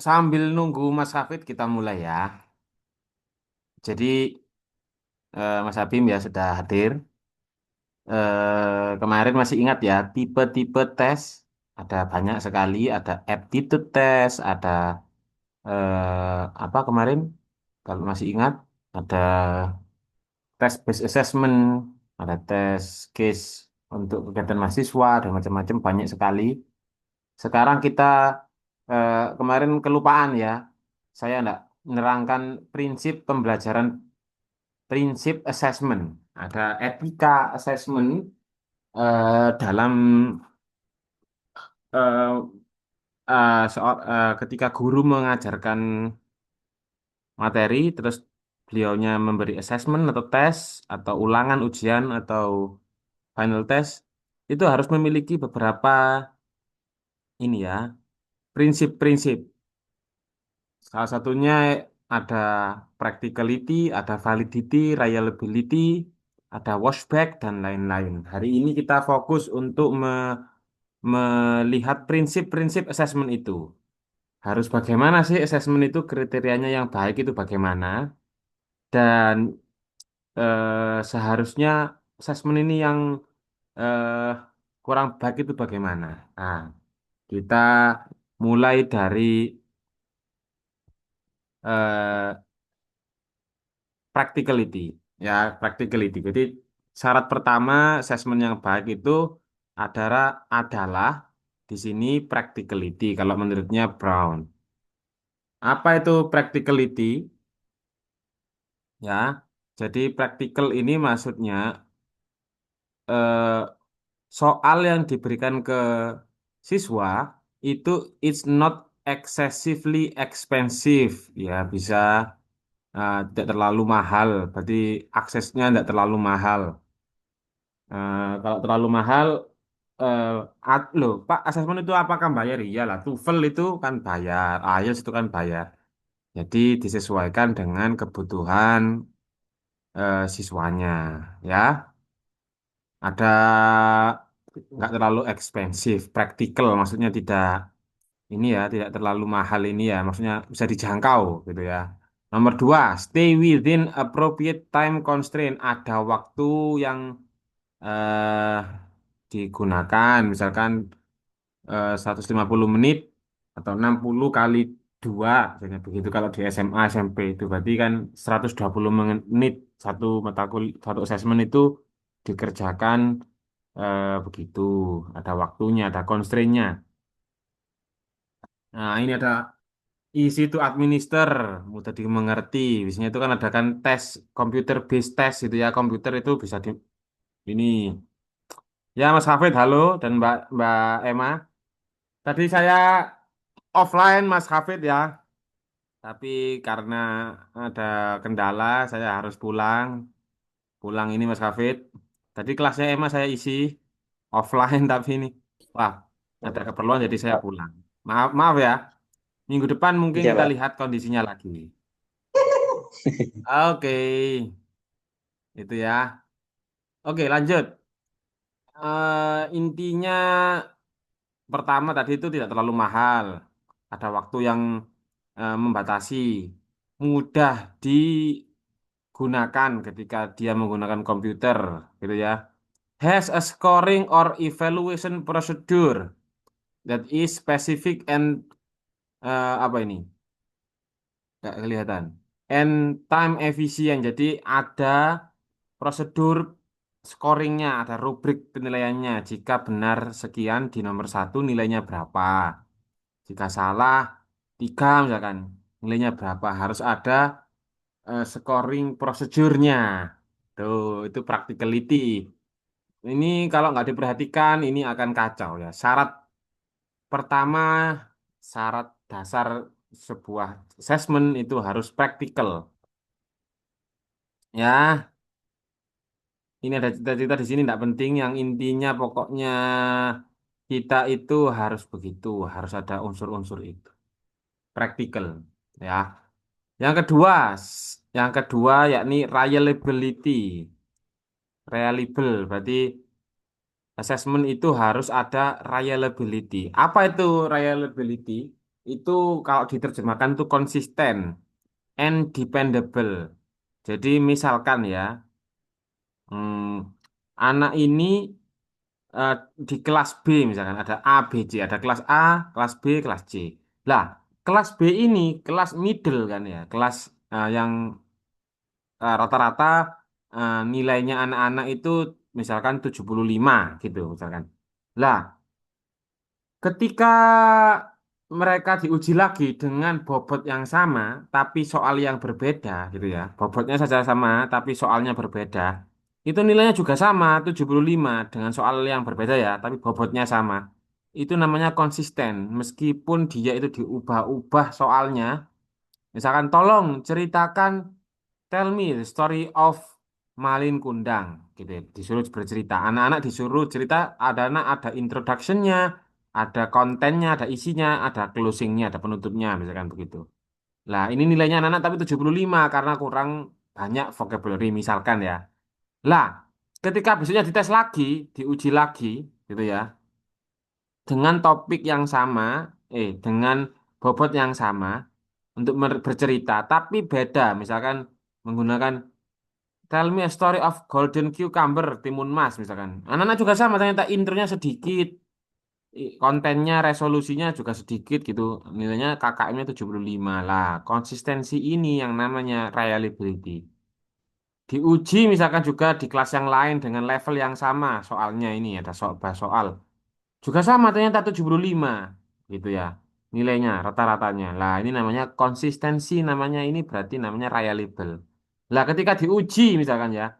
sambil nunggu Mas Hafid kita mulai ya. Jadi Mas Habib ya sudah hadir. Kemarin masih ingat ya tipe-tipe tes ada banyak sekali. Ada aptitude test, ada apa kemarin? Kalau masih ingat ada tes based assessment, ada tes case untuk kegiatan mahasiswa dan macam-macam banyak sekali. Sekarang kita kemarin kelupaan ya. Saya enggak menerangkan prinsip pembelajaran, prinsip assessment. Ada etika assessment dalam eh, ketika guru mengajarkan materi, terus beliaunya memberi assessment atau tes atau ulangan ujian atau final test, itu harus memiliki beberapa ini ya, prinsip-prinsip. Salah satunya ada practicality, ada validity, reliability, ada washback, dan lain-lain. Hari ini kita fokus untuk melihat prinsip-prinsip assessment itu. Harus bagaimana sih assessment itu, kriterianya yang baik itu bagaimana, dan seharusnya assessment ini yang eh, kurang baik itu bagaimana. Nah, kita mulai dari eh, practicality. Ya, practicality. Jadi syarat pertama assessment yang baik itu adalah di sini practicality kalau menurutnya Brown. Apa itu practicality? Ya. Jadi practical ini maksudnya eh, soal yang diberikan ke siswa itu it's not excessively expensive, ya bisa tidak terlalu mahal, berarti aksesnya tidak terlalu mahal. Kalau terlalu mahal, eh loh Pak, asesmen itu apakah bayar? Iyalah, TOEFL itu kan bayar, IELTS itu kan bayar. Jadi disesuaikan dengan kebutuhan siswanya, ya. Ada nggak terlalu ekspensif, praktikal, maksudnya tidak ini ya, tidak terlalu mahal ini ya, maksudnya bisa dijangkau gitu ya. Nomor dua, stay within appropriate time constraint. Ada waktu yang eh, digunakan, misalkan 150 menit atau 60 kali 2, misalnya begitu. Kalau di SMA, SMP itu berarti kan 120 menit satu mata kuliah, satu asesmen itu dikerjakan begitu. Ada waktunya, ada constraint-nya. Nah, ini ada easy to administer, mudah dimengerti. Biasanya itu kan ada kan tes, computer based test itu ya, komputer itu bisa di ini. Ya, Mas Hafid, halo, dan Mbak Emma. Tadi saya offline Mas Hafid ya, tapi karena ada kendala saya harus pulang. Pulang ini Mas Hafid. Tadi kelasnya Emma saya isi offline tapi ini, wah, ada keperluan jadi saya pulang. Maaf, maaf ya. Minggu depan mungkin Iya, kita Pak. lihat kondisinya lagi. Oke, itu ya. Oke, lanjut. Intinya pertama tadi itu tidak terlalu mahal. Ada waktu yang membatasi. Mudah digunakan ketika dia menggunakan komputer, gitu ya. Has a scoring or evaluation procedure that is specific and apa ini? Nggak kelihatan. And time efficient. Jadi ada prosedur scoringnya, ada rubrik penilaiannya. Jika benar sekian di nomor satu nilainya berapa? Jika salah tiga misalkan nilainya berapa? Harus ada scoring prosedurnya. Tuh, itu practicality. Ini kalau nggak diperhatikan ini akan kacau ya. Syarat pertama, syarat dasar sebuah assessment itu harus praktikal. Ya, ini ada cita-cita di sini tidak penting. Yang intinya pokoknya kita itu harus begitu, harus ada unsur-unsur itu. Praktikal, ya. Yang kedua, yang kedua yakni reliability. Reliable, berarti assessment itu harus ada reliability. Apa itu reliability? itu kalau diterjemahkan itu konsisten and dependable. Jadi misalkan ya, anak ini eh, di kelas B misalkan ada A, B, C, ada kelas A, kelas B, kelas C. Lah, kelas B ini kelas middle kan ya, kelas yang rata-rata nilainya anak-anak itu misalkan 75 gitu misalkan. Lah, ketika mereka diuji lagi dengan bobot yang sama, tapi soal yang berbeda gitu ya. Bobotnya saja sama, tapi soalnya berbeda. Itu nilainya juga sama, 75 dengan soal yang berbeda ya, tapi bobotnya sama. Itu namanya konsisten, meskipun dia itu diubah-ubah soalnya. Misalkan, tolong ceritakan, tell me the story of Malin Kundang, gitu ya. Disuruh bercerita. Anak-anak disuruh cerita, ada introductionnya, ada kontennya, ada isinya, ada closingnya, ada penutupnya, misalkan begitu. Lah, ini nilainya anak-anak tapi 75 karena kurang banyak vocabulary, misalkan ya. Lah, ketika besoknya dites lagi, diuji lagi, gitu ya, dengan topik yang sama, dengan bobot yang sama, untuk bercerita, tapi beda, misalkan menggunakan tell me a story of golden cucumber timun mas misalkan. Anak-anak juga sama ternyata intronya sedikit, kontennya, resolusinya juga sedikit gitu. Nilainya KKM-nya 75 lah. Konsistensi ini yang namanya reliability. Diuji misalkan juga di kelas yang lain dengan level yang sama. Soalnya ini ada soal. Juga sama ternyata 75 gitu ya. Nilainya rata-ratanya. Lah ini namanya konsistensi, namanya ini berarti namanya reliable. Lah ketika diuji misalkan ya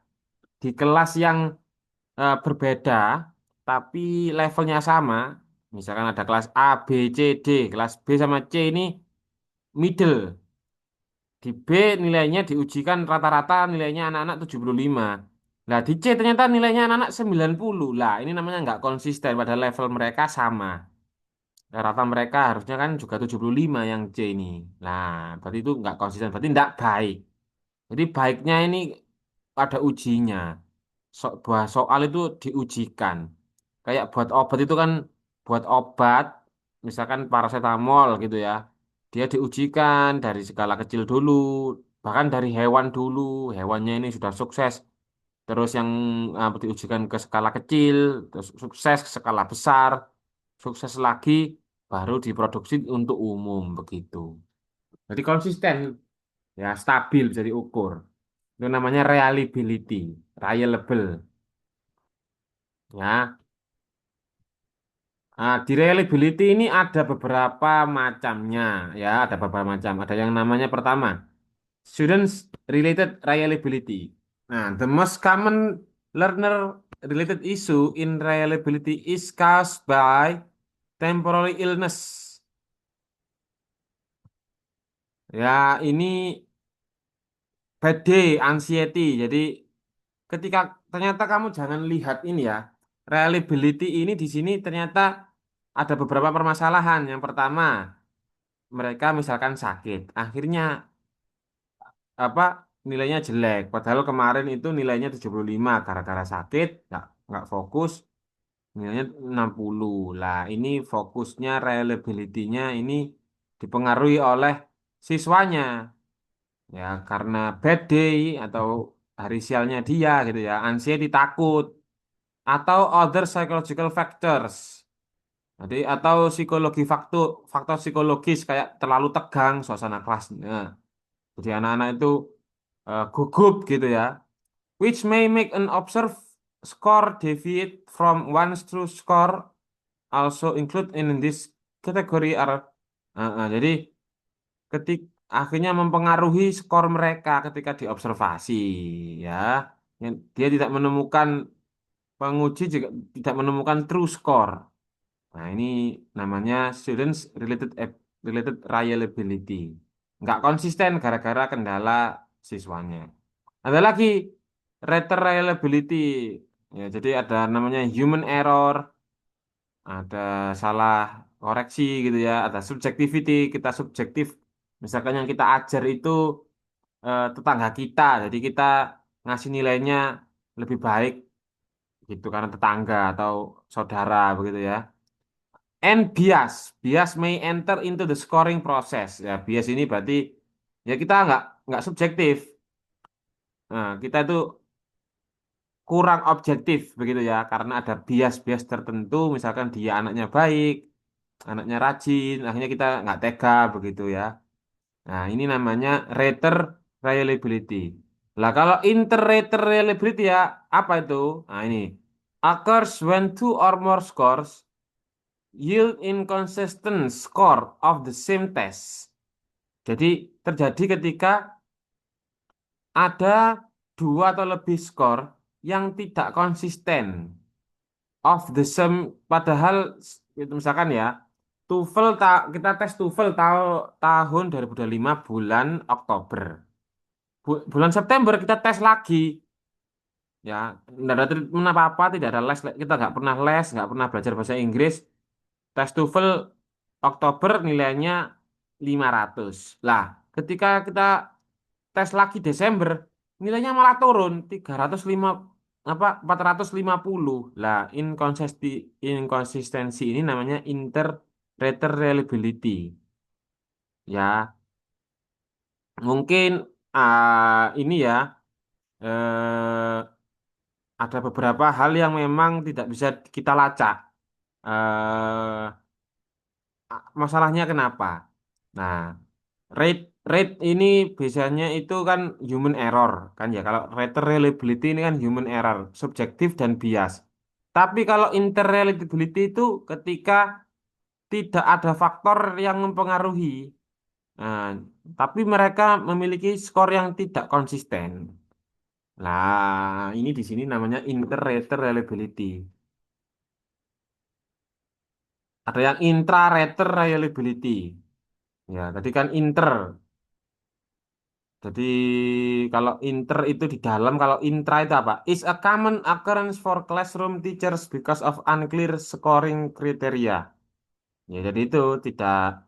di kelas yang berbeda tapi levelnya sama, misalkan ada kelas A, B, C, D, kelas B sama C ini middle. Di B nilainya diujikan rata-rata nilainya anak-anak 75. Nah, di C ternyata nilainya anak-anak 90. Lah, ini namanya nggak konsisten pada level mereka sama. Rata mereka harusnya kan juga 75 yang C ini. Nah, berarti itu nggak konsisten, berarti nggak baik. Jadi baiknya ini ada ujinya. Buah soal itu diujikan. Kayak buat obat itu kan, buat obat, misalkan paracetamol gitu ya. Dia diujikan dari skala kecil dulu, bahkan dari hewan dulu. Hewannya ini sudah sukses. Terus yang diujikan ke skala kecil, terus sukses ke skala besar, sukses lagi, baru diproduksi untuk umum begitu. Jadi konsisten, ya stabil jadi ukur. Itu namanya reliability, reliable. Ya, di reliability ini ada beberapa macamnya, ya, ada beberapa macam. Ada yang namanya pertama, students related reliability. Nah, the most common learner related issue in reliability is caused by temporary illness. Ya, ini bad day, anxiety. Jadi ketika ternyata kamu jangan lihat ini ya, reliability ini di sini ternyata ada beberapa permasalahan. Yang pertama, mereka misalkan sakit, akhirnya apa nilainya jelek. Padahal kemarin itu nilainya 75 gara-gara sakit, nggak fokus, nilainya 60. Lah, ini fokusnya reliability-nya ini dipengaruhi oleh siswanya. Ya, karena bad day atau hari sialnya dia gitu ya, anxiety takut atau other psychological factors. Jadi atau faktor faktor psikologis kayak terlalu tegang suasana kelasnya. Jadi anak-anak itu gugup gitu ya, which may make an observed score deviate from one's true score also include in this category are jadi ketik akhirnya mempengaruhi skor mereka ketika diobservasi ya. Dia tidak menemukan, penguji juga tidak menemukan true score. Nah, ini namanya students related reliability. Nggak konsisten gara-gara kendala siswanya. Ada lagi rate reliability. Ya, jadi ada namanya human error, ada salah koreksi gitu ya, ada subjectivity, kita subjektif. Misalkan yang kita ajar itu tetangga kita, jadi kita ngasih nilainya lebih baik gitu karena tetangga atau saudara begitu ya. And bias may enter into the scoring process. Ya, bias ini berarti ya kita nggak subjektif. Nah, kita itu kurang objektif begitu ya, karena ada bias-bias tertentu. Misalkan dia anaknya baik, anaknya rajin, akhirnya kita nggak tega begitu ya. Nah, ini namanya rater reliability. Lah, kalau inter-rater reliability ya apa itu? Nah, ini occurs when two or more scores yield inconsistent score of the same test. Jadi terjadi ketika ada dua atau lebih skor yang tidak konsisten of the same, padahal itu misalkan ya TOEFL kita tes TOEFL tahun 2025 bulan Oktober. Bulan September kita tes lagi, ya nggak ada treatment apa-apa, tidak ada les, kita nggak pernah les, nggak pernah belajar bahasa Inggris. Tes TOEFL Oktober nilainya 500. Lah, ketika kita tes lagi Desember, nilainya malah turun 305, apa 450. Lah, inkonsistensi ini namanya inter-rater reliability. Ya, mungkin ini ya ada beberapa hal yang memang tidak bisa kita lacak. Eh, Masalahnya kenapa? Nah, rate rate ini biasanya itu kan human error kan ya. Kalau rate reliability ini kan human error, subjektif dan bias. Tapi kalau interreliability itu ketika tidak ada faktor yang mempengaruhi. Nah, tapi mereka memiliki skor yang tidak konsisten. Nah, ini di sini namanya inter-rater reliability. Ada yang intra-rater reliability. Ya, tadi kan inter. Jadi kalau inter itu di dalam, kalau intra itu apa? Is a common occurrence for classroom teachers because of unclear scoring criteria. Ya, jadi itu tidak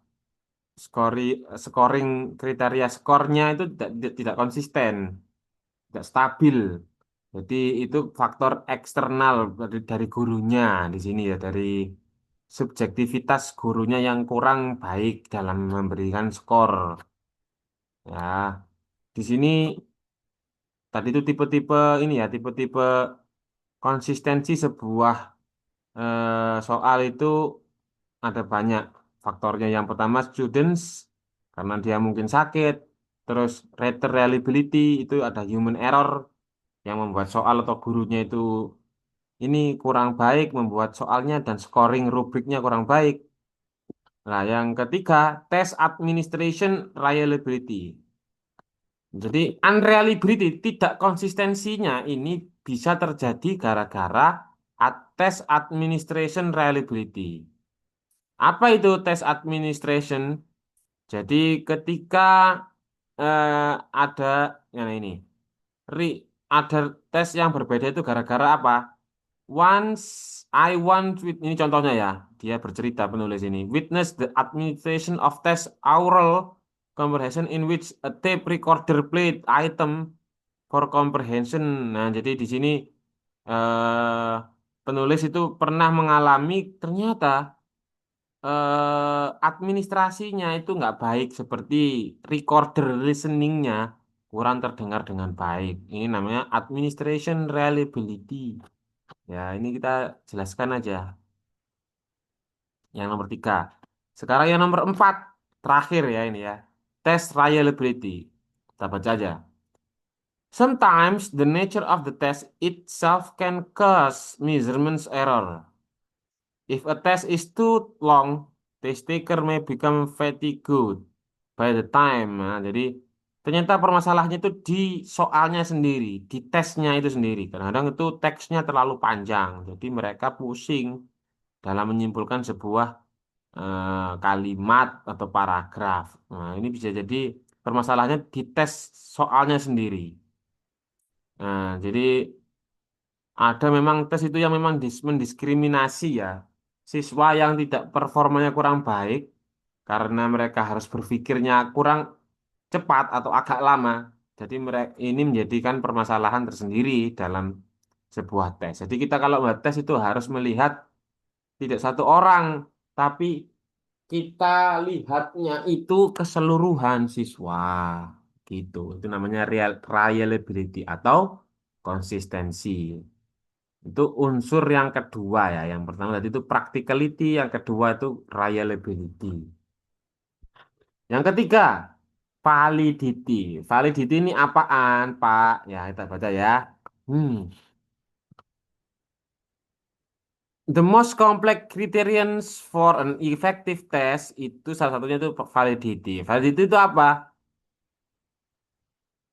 scoring kriteria skornya itu tidak konsisten, tidak stabil. Jadi itu faktor eksternal dari gurunya di sini ya, dari subjektivitas gurunya yang kurang baik dalam memberikan skor. Ya, di sini tadi itu tipe-tipe ini ya, tipe-tipe konsistensi sebuah soal itu ada banyak faktornya. Yang pertama students, karena dia mungkin sakit. Terus rater reliability, itu ada human error yang membuat soal atau gurunya itu ini kurang baik membuat soalnya dan scoring rubriknya kurang baik. Nah, yang ketiga, test administration reliability. Jadi unreliability, tidak konsistensinya ini bisa terjadi gara-gara tes administration reliability. Apa itu tes administration? Jadi ketika eh, ada yang ini, re, ada tes yang berbeda itu gara-gara apa? Once I want ini contohnya ya, dia bercerita penulis ini. Witness the administration of test oral comprehension in which a tape recorder played item for comprehension. Nah, jadi di sini eh, penulis itu pernah mengalami ternyata administrasinya itu nggak baik, seperti recorder listeningnya kurang terdengar dengan baik. Ini namanya administration reliability. Ya, ini kita jelaskan aja. Yang nomor tiga. Sekarang yang nomor empat. Terakhir ya ini ya. Test reliability. Kita baca aja. Sometimes the nature of the test itself can cause measurement error. If a test is too long, test taker may become fatigued by the time. Nah, jadi ternyata permasalahannya itu di soalnya sendiri, di tesnya itu sendiri. Kadang-kadang itu teksnya terlalu panjang, jadi mereka pusing dalam menyimpulkan sebuah kalimat atau paragraf. Nah, ini bisa jadi permasalahannya di tes soalnya sendiri. Nah, jadi ada memang tes itu yang memang mendiskriminasi ya siswa yang tidak performanya kurang baik karena mereka harus berpikirnya kurang cepat atau agak lama. Jadi mereka ini menjadikan permasalahan tersendiri dalam sebuah tes. Jadi kita kalau buat tes itu harus melihat tidak satu orang. tapi kita lihatnya itu keseluruhan siswa gitu. Itu namanya reliability atau konsistensi. Itu unsur yang kedua ya. Yang pertama tadi itu practicality, yang kedua itu reliability. Yang ketiga, validity. Validity ini apaan, Pak? Ya, kita baca ya. Hmm. The most complex criterions for an effective test itu salah satunya itu validity. Validity itu apa?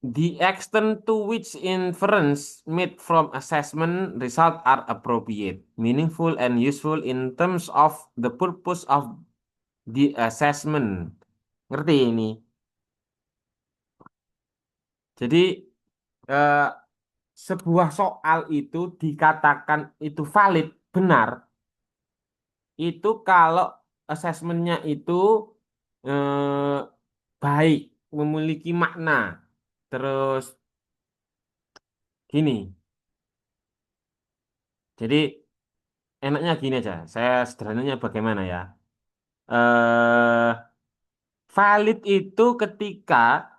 The extent to which inference made from assessment result are appropriate, meaningful, and useful in terms of the purpose of the assessment. Ngerti ini? Jadi eh, sebuah soal itu dikatakan itu valid, benar, itu kalau asesmennya itu eh, baik, memiliki makna. Terus gini, jadi enaknya gini aja. Saya sederhananya bagaimana ya? Eh, Valid itu ketika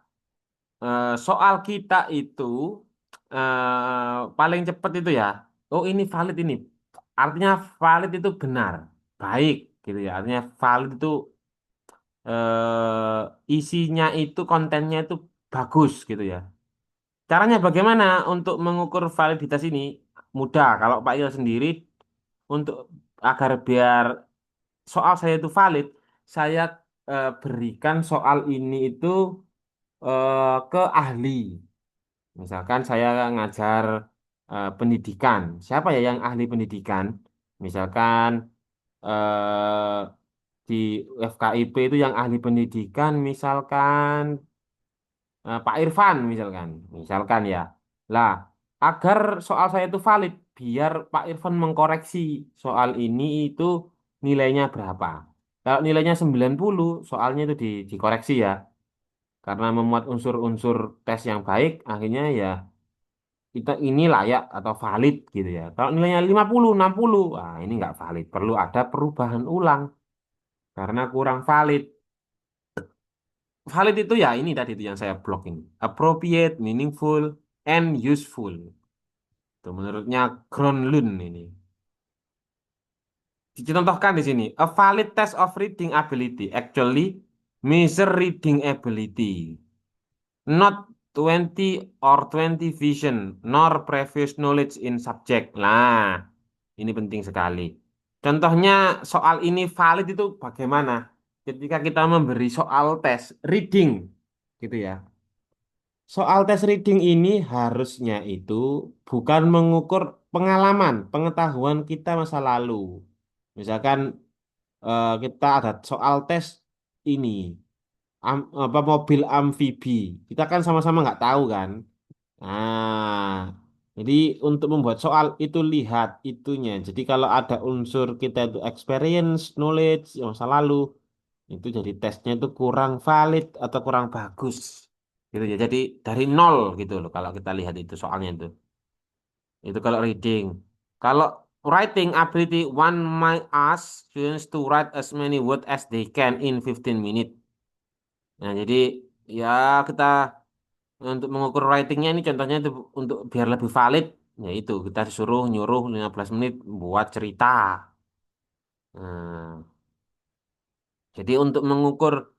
soal kita itu paling cepat itu ya. Oh ini valid ini. Artinya valid itu benar, baik gitu ya. Artinya valid itu isinya itu kontennya itu bagus gitu ya. Caranya bagaimana untuk mengukur validitas ini? Mudah. Kalau Pak Il sendiri untuk agar biar soal saya itu valid, saya berikan soal ini itu ke ahli. Misalkan saya ngajar pendidikan, siapa ya yang ahli pendidikan? Misalkan di FKIP itu yang ahli pendidikan, misalkan Pak Irfan, misalkan ya. Lah, agar soal saya itu valid, biar Pak Irfan mengkoreksi soal ini itu nilainya berapa. Kalau nilainya 90, soalnya itu dikoreksi ya. Karena memuat unsur-unsur tes yang baik, akhirnya ya kita ini layak atau valid gitu ya. Kalau nilainya 50, 60, wah ini nggak valid. Perlu ada perubahan ulang karena kurang valid. Valid itu ya ini tadi itu yang saya blok ini. Appropriate, meaningful, and useful. Itu menurutnya Gronlund ini. Dicontohkan di sini. A valid test of reading ability actually measure reading ability. Not 20 or 20 vision, nor previous knowledge in subject. Nah, ini penting sekali. Contohnya soal ini valid itu bagaimana? Ketika kita memberi soal tes reading, gitu ya. Soal tes reading ini harusnya itu bukan mengukur pengalaman, pengetahuan kita masa lalu. Misalkan kita ada soal tes ini apa mobil amfibi. Kita kan sama-sama nggak tahu kan. Nah, jadi untuk membuat soal itu lihat itunya. Jadi kalau ada unsur kita itu experience, knowledge, yang masa lalu, itu jadi tesnya itu kurang valid atau kurang bagus. Gitu ya. Jadi dari nol gitu loh kalau kita lihat itu soalnya itu. Itu kalau reading. Kalau writing ability, one might ask students to write as many words as they can in 15 minutes. Nah, jadi ya kita untuk mengukur ratingnya ini contohnya itu untuk biar lebih valid, yaitu kita disuruh nyuruh 15 menit buat cerita. Nah, jadi untuk mengukur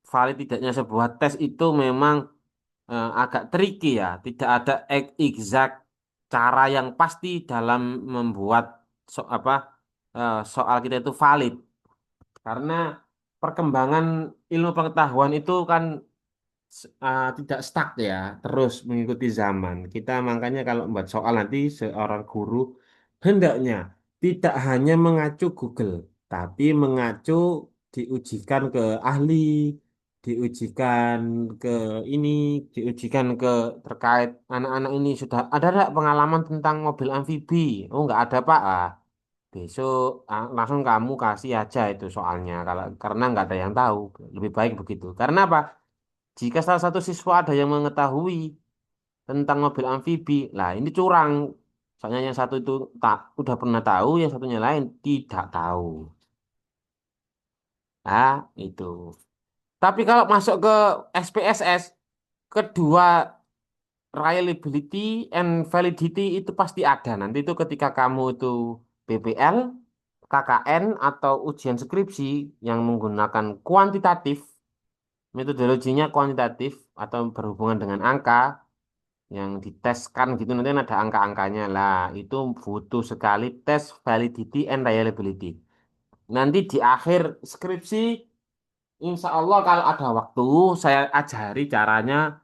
valid tidaknya sebuah tes itu memang agak tricky ya. Tidak ada exact cara yang pasti dalam membuat apa soal kita itu valid. Karena perkembangan ilmu pengetahuan itu kan tidak stuck ya, terus mengikuti zaman. Kita makanya kalau membuat soal nanti seorang guru hendaknya tidak hanya mengacu Google, tapi mengacu diujikan ke ahli, diujikan ke ini, diujikan ke terkait anak-anak ini sudah ada nggak pengalaman tentang mobil amfibi? Oh nggak ada Pak. Besok langsung kamu kasih aja itu soalnya kalau karena nggak ada yang tahu. Lebih baik begitu. Karena apa? Jika salah satu siswa ada yang mengetahui tentang mobil amfibi, lah ini curang. Soalnya yang satu itu tak udah pernah tahu, yang satunya lain tidak tahu. Ah, itu. Tapi kalau masuk ke SPSS, kedua reliability and validity itu pasti ada. Nanti itu ketika kamu itu PPL, KKN, atau ujian skripsi yang menggunakan kuantitatif, metodologinya kuantitatif atau berhubungan dengan angka, yang diteskan gitu nanti ada angka-angkanya lah. Itu butuh sekali tes validity and reliability. Nanti di akhir skripsi, insya Allah kalau ada waktu, saya ajari caranya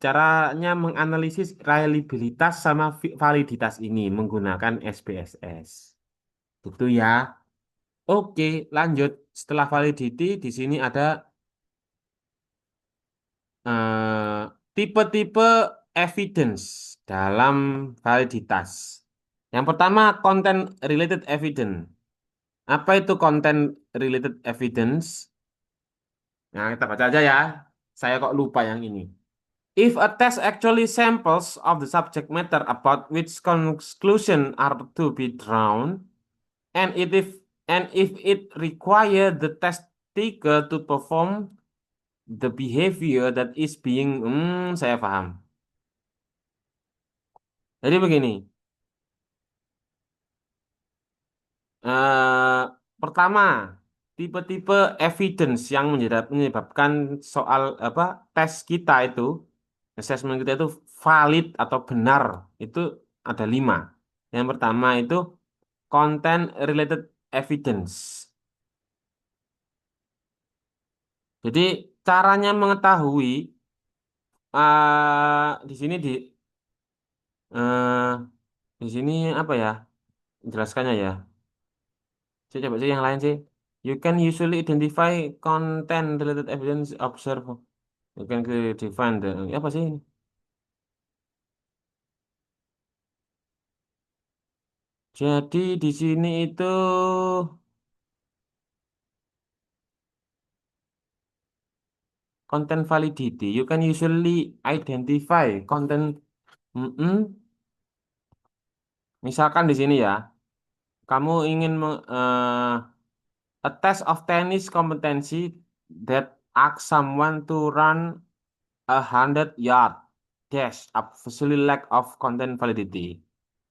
caranya menganalisis reliabilitas sama validitas ini menggunakan SPSS. Gitu ya. Oke, lanjut. Setelah validity, di sini ada tipe-tipe evidence dalam validitas. Yang pertama, content related evidence. Apa itu content related evidence? Nah, kita baca aja ya. Saya kok lupa yang ini. If a test actually samples of the subject matter about which conclusion are to be drawn, and if it require the test taker to perform the behavior that is being, saya paham. Jadi begini, eh, pertama, tipe-tipe evidence yang menyebabkan soal apa tes kita itu, assessment kita itu valid atau benar, itu ada 5. Yang pertama itu content related evidence. Jadi caranya mengetahui di sini eh, di sini apa ya? Jelaskannya ya. Saya coba sih yang lain sih. You can usually identify content related evidence observe. You can define the apa sih ini? Jadi di sini itu content validity. You can usually identify content. Mm-mm. Misalkan di sini ya, kamu ingin a test of tennis competency that asks someone to run 100 yard dash obviously lack of content validity.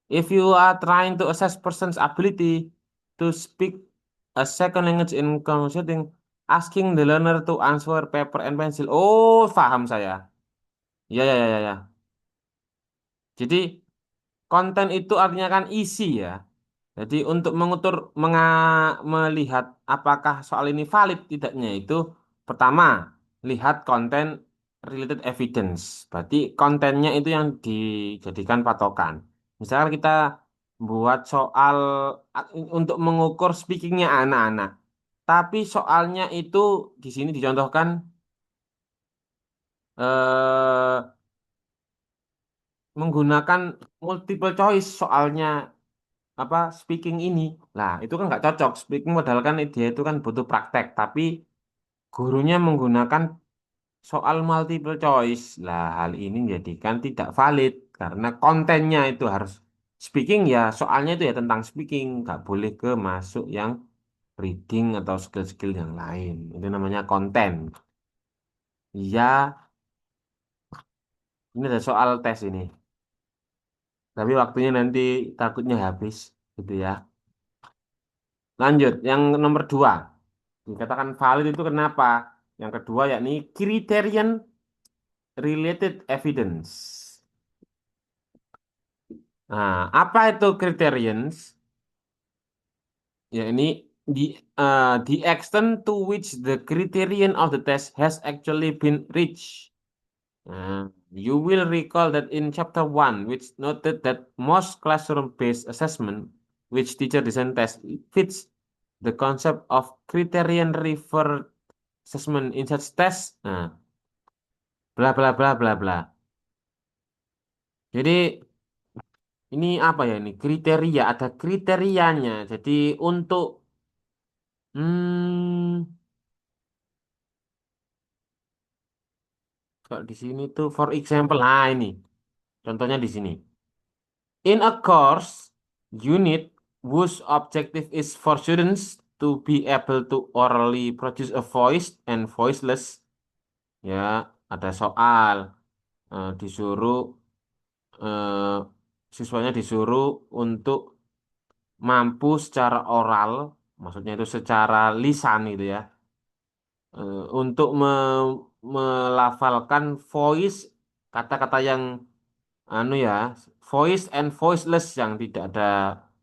If you are trying to assess person's ability to speak a second language in conversating, asking the learner to answer paper and pencil. Oh, paham saya. Ya, ya, ya, ya, ya. Jadi konten itu artinya kan isi ya. Jadi untuk melihat apakah soal ini valid tidaknya itu pertama lihat konten related evidence. Berarti kontennya itu yang dijadikan patokan. Misalkan kita buat soal untuk mengukur speakingnya anak-anak. Tapi soalnya itu di sini dicontohkan eh, menggunakan multiple choice soalnya apa speaking ini. Lah, itu kan nggak cocok. Speaking padahal kan dia itu kan butuh praktek, tapi gurunya menggunakan soal multiple choice. Lah, hal ini menjadikan tidak valid karena kontennya itu harus speaking ya, soalnya itu ya tentang speaking, nggak boleh ke masuk yang reading atau skill-skill yang lain. Itu namanya konten. Ya, ini ada soal tes ini. Tapi waktunya nanti takutnya habis, gitu ya. Lanjut, yang nomor 2. Dikatakan valid itu kenapa? Yang kedua yakni criterion related evidence. Nah, apa itu criterions? Ya ini the extent to which the criterion of the test has actually been reached. Nah, you will recall that in chapter 1, which noted that most classroom-based assessment, which teacher design test, fits the concept of criterion referred assessment in such test. Nah, bla bla bla bla bla. Jadi ini apa ya ini kriteria ada kriterianya. Jadi untuk hmm, kalau di sini tuh for example, nah ini contohnya di sini. In a course unit whose objective is for students to be able to orally produce a voice and voiceless. Ya, ada soal disuruh eh, siswanya disuruh untuk mampu secara oral, maksudnya itu secara lisan gitu ya, untuk melafalkan voice kata-kata yang anu ya, voice and voiceless yang tidak ada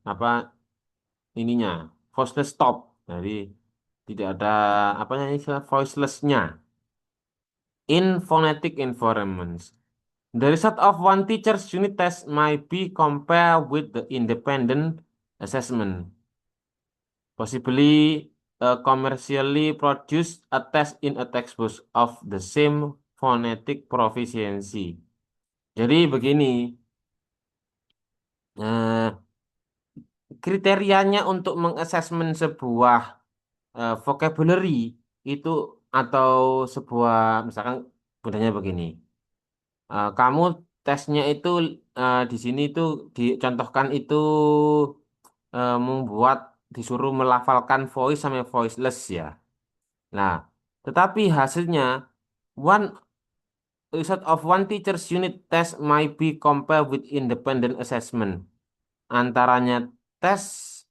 apa ininya, voiceless stop. Jadi tidak ada apanya istilah voicelessnya in phonetic environments. The result of one teacher's unit test might be compared with the independent assessment. Possibly commercially produced a test in a textbook of the same phonetic proficiency. Jadi begini, eh, kriterianya untuk mengassessment sebuah vocabulary itu atau sebuah misalkan budanya begini. Kamu tesnya itu di sini itu dicontohkan itu membuat disuruh melafalkan voice sama voiceless ya. Nah, tetapi hasilnya one result of one teacher's unit test might be compared with independent assessment. Antaranya tes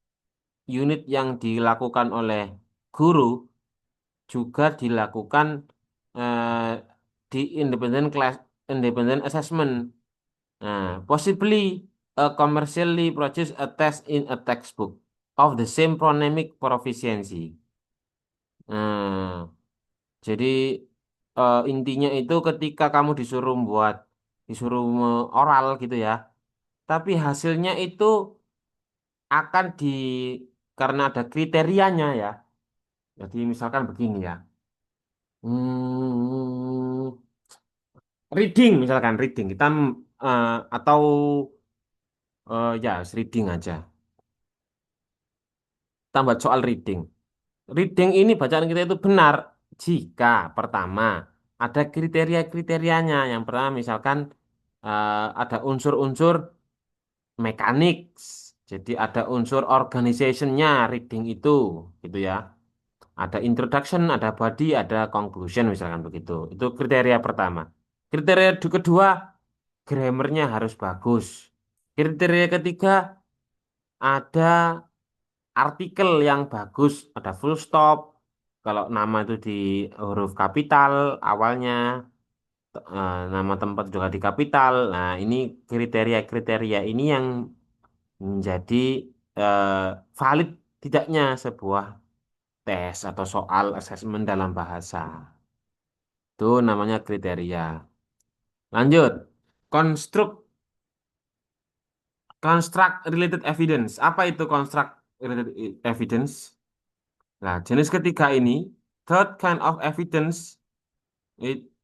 unit yang dilakukan oleh guru juga dilakukan eh, di independent assessment. Nah, possibly commercially produce a test in a textbook of the same phonemic proficiency. Nah, jadi intinya itu ketika kamu oral gitu ya, tapi hasilnya itu akan karena ada kriterianya ya. Jadi misalkan begini ya, hmm, reading misalkan reading kita atau ya reading aja. Tambah soal reading. Reading ini bacaan kita itu benar jika pertama ada kriteria-kriterianya. Yang pertama misalkan ada unsur-unsur mekanik, jadi ada unsur organizationnya reading itu, gitu ya. Ada introduction, ada body, ada conclusion misalkan begitu. Itu kriteria pertama. Kriteria kedua, grammarnya harus bagus. Kriteria ketiga, ada artikel yang bagus, ada full stop. Kalau nama itu di huruf kapital awalnya, nama tempat juga di kapital. Nah, ini kriteria-kriteria ini yang menjadi eh, valid tidaknya sebuah tes atau soal asesmen dalam bahasa. Itu namanya kriteria. Lanjut, construct construct related evidence. Apa itu construct related evidence? Nah, jenis ketiga ini, third kind of evidence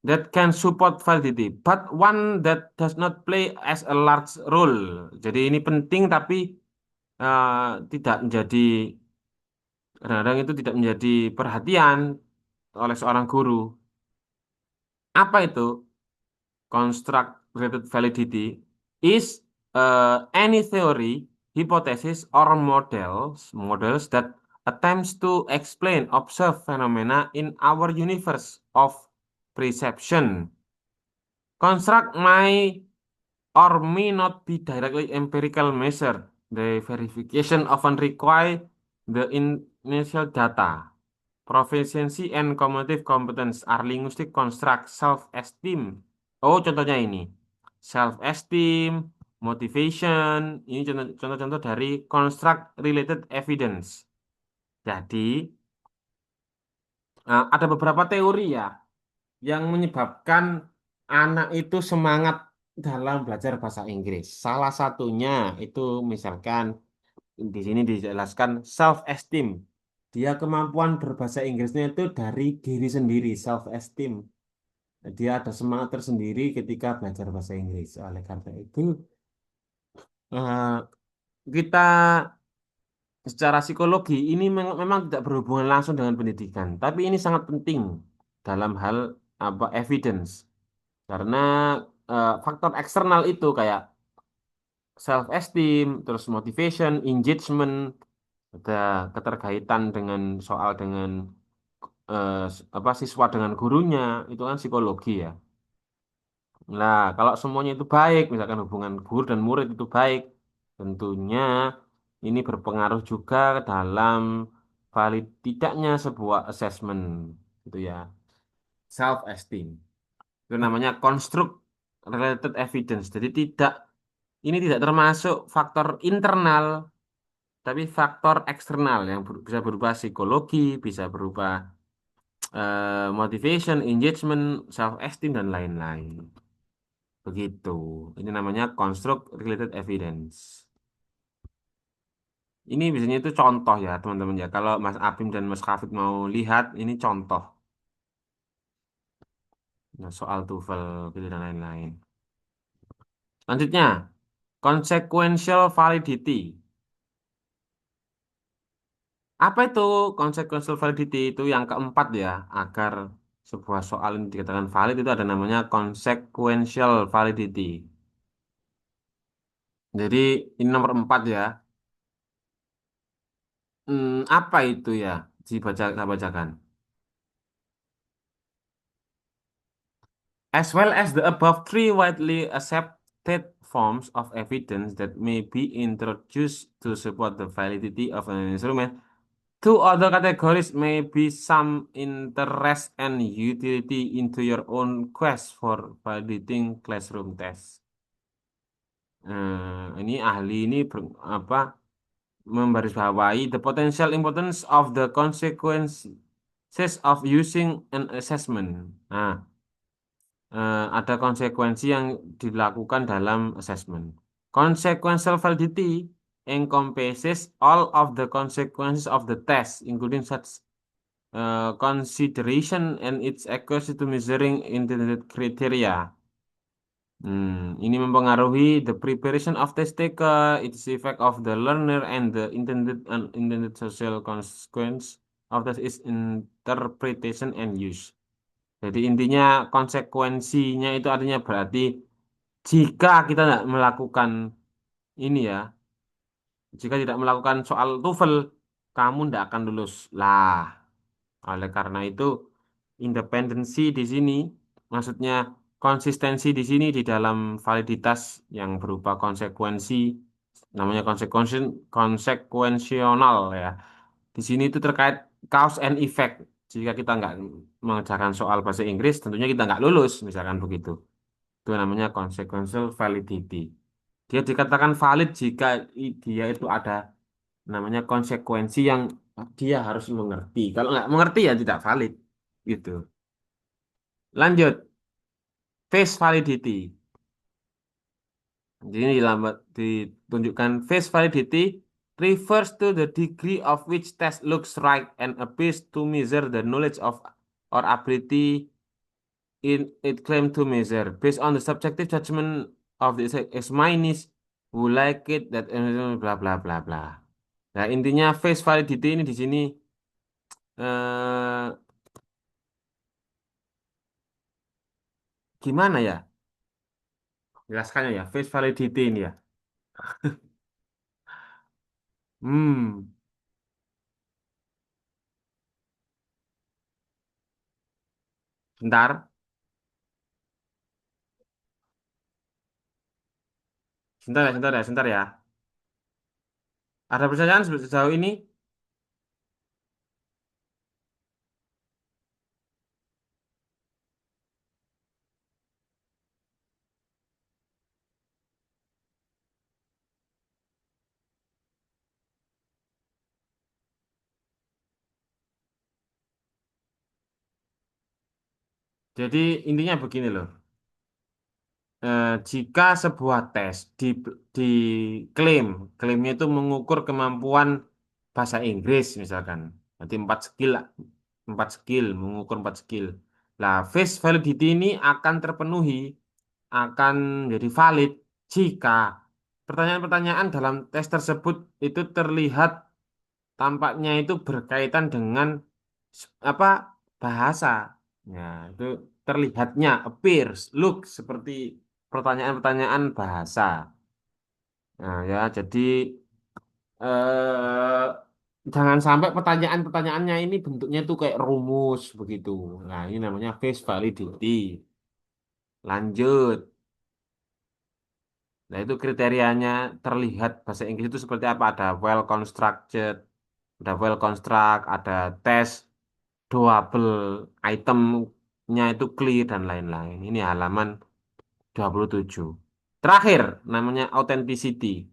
that can support validity, but one that does not play as a large role. Jadi ini penting tapi tidak menjadi kadang-kadang itu tidak menjadi perhatian oleh seorang guru. Apa itu? Construct related validity is any theory, hypothesis, or models that attempts to explain observed phenomena in our universe of perception. Construct may or may not be directly empirical measure. The verification often require the initial data. Proficiency and cognitive competence are linguistic construct self-esteem. Oh, contohnya ini. Self-esteem, motivation, ini contoh-contoh dari construct related evidence. Jadi, ada beberapa teori ya yang menyebabkan anak itu semangat dalam belajar bahasa Inggris. Salah satunya itu misalkan di sini dijelaskan self-esteem. Dia kemampuan berbahasa Inggrisnya itu dari diri sendiri, self-esteem. Dia ada semangat tersendiri ketika belajar bahasa Inggris. Oleh karena itu, eh, kita secara psikologi ini memang tidak berhubungan langsung dengan pendidikan, tapi ini sangat penting dalam hal apa evidence. Karena faktor eksternal itu kayak self esteem, terus motivation, engagement Ada keterkaitan dengan soal dengan apa siswa dengan gurunya itu kan psikologi ya. Nah, kalau semuanya itu baik, misalkan hubungan guru dan murid itu baik, tentunya ini berpengaruh juga dalam valid tidaknya sebuah assessment gitu ya. Self esteem. Itu namanya construct related evidence. Jadi ini tidak termasuk faktor internal, tapi faktor eksternal yang bisa berupa psikologi, bisa berupa motivation, engagement, self esteem dan lain-lain. Begitu. Ini namanya construct related evidence. Ini biasanya itu contoh ya, teman-teman ya. Kalau Mas Abim dan Mas Kafid mau lihat, ini contoh. Nah, soal TOEFL gitu dan lain-lain. Selanjutnya, consequential validity. Apa itu consequential validity? Itu yang keempat ya, agar sebuah soal ini dikatakan valid itu ada namanya consequential validity. Jadi ini nomor empat ya. Apa itu ya? Saya bacakan. As well as the above three widely accepted forms of evidence that may be introduced to support the validity of an instrument, two other categories may be some interest and utility into your own quest for validating classroom tests. Ini ahli ini apa membarisbawahi the potential importance of the consequences of using an assessment. Nah, ada konsekuensi yang dilakukan dalam assessment. Consequential validity encompasses all of the consequences of the test, including such consideration and its accuracy to measuring intended criteria. Ini mempengaruhi the preparation of test taker, its effect of the learner, and the intended and unintended social consequence of test is interpretation and use. Jadi intinya konsekuensinya itu artinya berarti jika kita tidak melakukan ini ya, jika tidak melakukan soal TOEFL, kamu tidak akan lulus. Lah, oleh karena itu independensi di sini, maksudnya konsistensi di sini di dalam validitas yang berupa konsekuensi, namanya konsekuensional ya. Di sini itu terkait cause and effect. Jika kita nggak mengerjakan soal bahasa Inggris, tentunya kita nggak lulus, misalkan begitu. Itu namanya consequential validity. Dia dikatakan valid jika dia itu ada namanya konsekuensi yang dia harus mengerti. Kalau nggak mengerti ya tidak valid. Gitu. Lanjut, face validity. Jadi ini ditunjukkan face validity refers to the degree of which test looks right and appears to measure the knowledge of or ability in it claim to measure based on the subjective judgment of the examinees who like it that bla bla bla bla. Nah, intinya face validity ini di sini eh, gimana ya? Jelaskannya ya, face validity ini ya. Hmm, Bentar, sebentar ya. Ada pertanyaan sejauh ini? Jadi intinya begini loh. Jika sebuah tes diklaim, klaimnya itu mengukur kemampuan bahasa Inggris misalkan, berarti empat skill, mengukur empat skill. Lah, face validity ini akan terpenuhi, akan jadi valid jika pertanyaan-pertanyaan dalam tes tersebut itu terlihat tampaknya itu berkaitan dengan apa bahasa. Nah, itu terlihatnya appears, look seperti pertanyaan-pertanyaan bahasa. Nah, ya, jadi Jangan sampai pertanyaan-pertanyaannya ini bentuknya tuh kayak rumus begitu. Nah, ini namanya face validity. Lanjut. Nah, itu kriterianya terlihat bahasa Inggris itu seperti apa? Ada well constructed, ada test, doable, itemnya itu clear dan lain-lain. Ini halaman 27. Terakhir, namanya authenticity.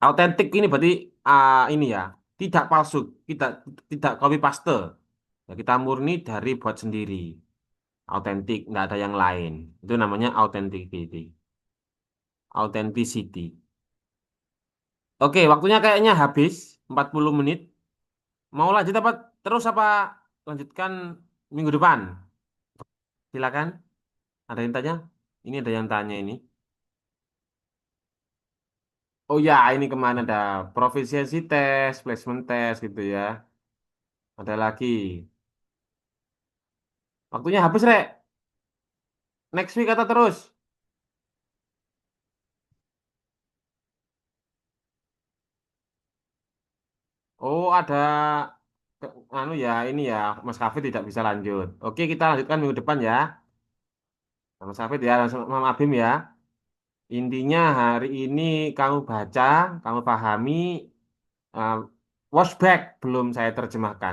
Autentik ini berarti ini ya, tidak palsu, tidak tidak copy paste. Ya, kita murni dari buat sendiri. Autentik, nggak ada yang lain. Itu namanya authenticity. Authenticity. Oke, waktunya kayaknya habis 40 menit. Mau lanjut apa terus apa lanjutkan minggu depan? Silakan. Ada yang tanya? Ini ada yang tanya ini. Oh ya, ini kemana ada proficiency test, placement test gitu ya. Ada lagi. Waktunya habis, Rek. Next week kata terus. Oh, ada anu ya, ini ya, Mas Kafit tidak bisa lanjut. Oke, kita lanjutkan minggu depan ya. Mas Kafit ya, sama Abim ya. Intinya hari ini kamu baca, kamu pahami, uh, washback belum saya terjemahkan.